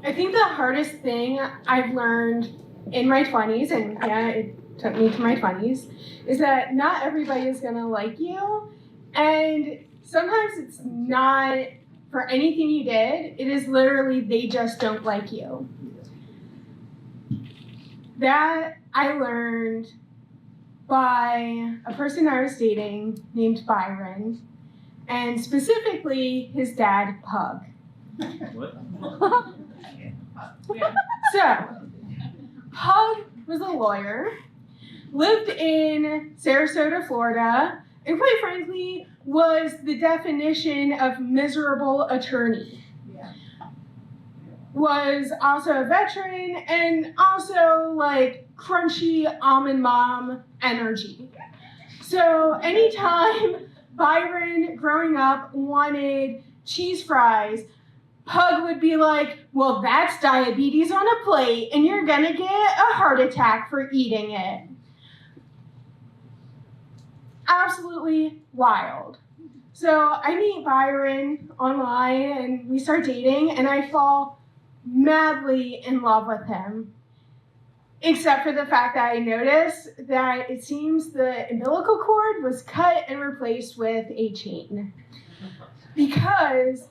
I think the hardest thing I've learned in my 20s, and yeah, it took me to my 20s, is that not everybody is going to like you. And sometimes it's not for anything you did. It is literally they just don't like you. That I learned by a person I was dating named Byron, and specifically his dad, Pug. What? So, Pug was a lawyer, lived in Sarasota, Florida, and quite frankly, was the definition of miserable attorney. Was also a veteran and also like crunchy almond mom energy. So anytime Byron growing up wanted cheese fries, Pug would be like, well, that's diabetes on a plate and you're gonna get a heart attack for eating it. Absolutely wild. So I meet Byron online and we start dating and I fall madly in love with him, except for the fact that I noticed that it seems the umbilical cord was cut and replaced with a chain. Because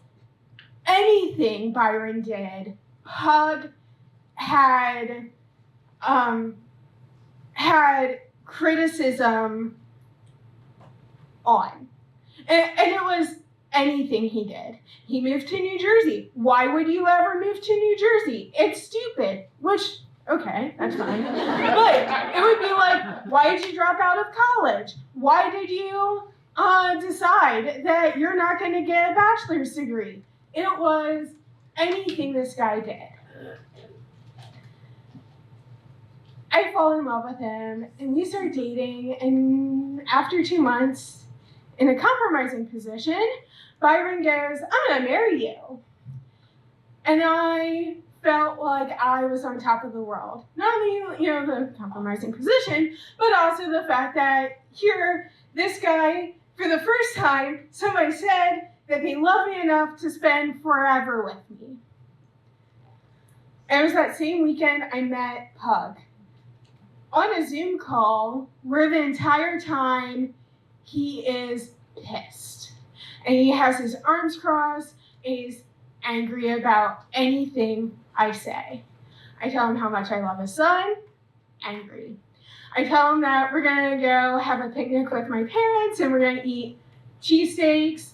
anything Byron did, Pug had criticism on. And it was anything he did. He moved to New Jersey. Why would you ever move to New Jersey? It's stupid. Which, okay, that's fine. But it would be like, why did you drop out of college? Why did you decide that you're not going to get a bachelor's degree? It was anything this guy did. I fall in love with him, and we start dating, and after 2 months, in a compromising position, Byron goes, I'm gonna marry you. And I felt like I was on top of the world. Not only, the compromising position, but also the fact that here, this guy, for the first time, somebody said that they love me enough to spend forever with me. And it was that same weekend I met Pug. On a Zoom call, where the entire time he is pissed. And he has his arms crossed, and he's angry about anything I say. I tell him how much I love his son, angry. I tell him that we're gonna go have a picnic with my parents and we're gonna eat cheesesteaks,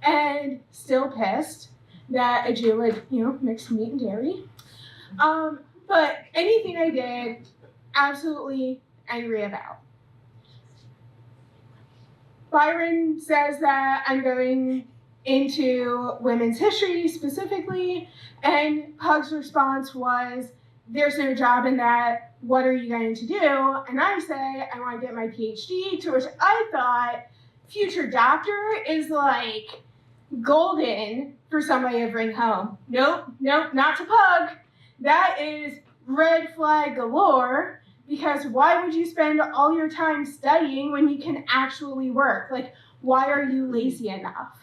and still pissed that a Jew would, mix meat and dairy. But anything I did, absolutely angry about. Byron says that I'm going into women's history specifically, and Pug's response was, there's no job in that, what are you going to do? And I say, I want to get my PhD, to which I thought, future doctor is like golden for somebody to bring home. Nope, not to Pug. That is red flag galore. Because why would you spend all your time studying when you can actually work? Like, why are you lazy enough?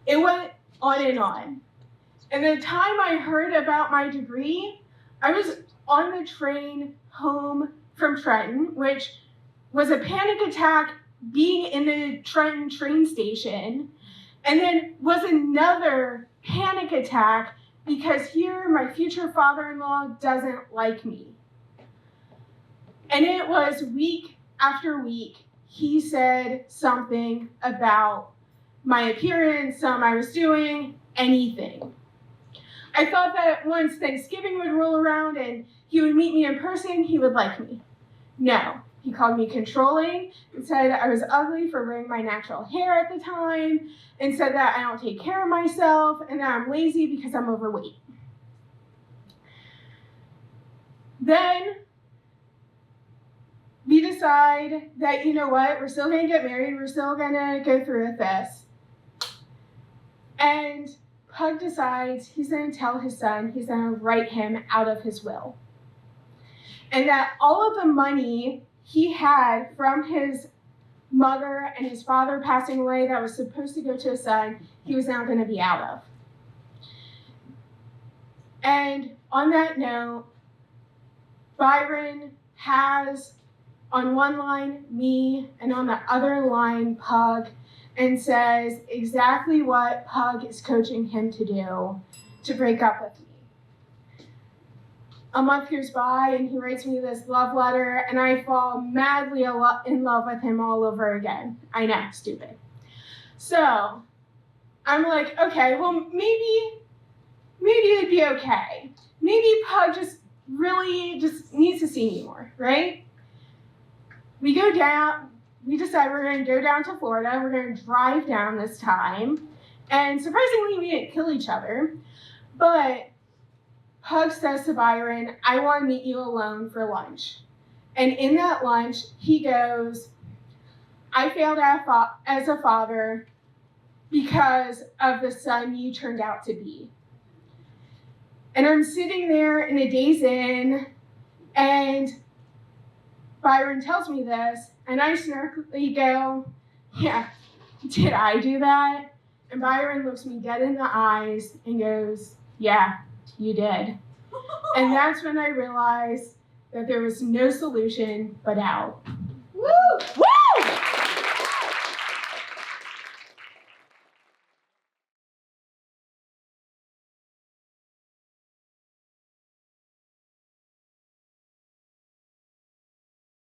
It went on and on. And the time I heard about my degree, I was on the train home from Trenton, which was a panic attack being in the Trenton train station, and then was another panic attack because here my future father-in-law doesn't like me. And it was week after week, he said something about my appearance, something I was doing, anything. I thought that once Thanksgiving would roll around and he would meet me in person, he would like me. No, he called me controlling and said I was ugly for wearing my natural hair at the time, and said that I don't take care of myself and that I'm lazy because I'm overweight. Then we decide that, we're still going to get married, we're still going to go through with this. And Pug decides he's going to tell his son he's going to write him out of his will. And that all of the money he had from his mother and his father passing away that was supposed to go to his son, he was now going to be out of. And on that note, Byron has on one line me and on the other line Pug, and says exactly what Pug is coaching him to do to break up with me. A month goes by and he writes me this love letter and I fall madly in love with him all over again. I know, stupid. So I'm like, okay, well maybe it'd be okay. Maybe Pug just needs to see me more, right? We decide we're gonna go down to Florida, we're gonna drive down this time, and surprisingly we didn't kill each other, but Pug says to Byron, I want to meet you alone for lunch. And in that lunch, he goes, I failed as a father because of the son you turned out to be. And I'm sitting there in a daze in, and Byron tells me this, and I snarkily go, yeah, did I do that? And Byron looks me dead in the eyes and goes, yeah, you did. And that's when I realized that there was no solution but out. Woo!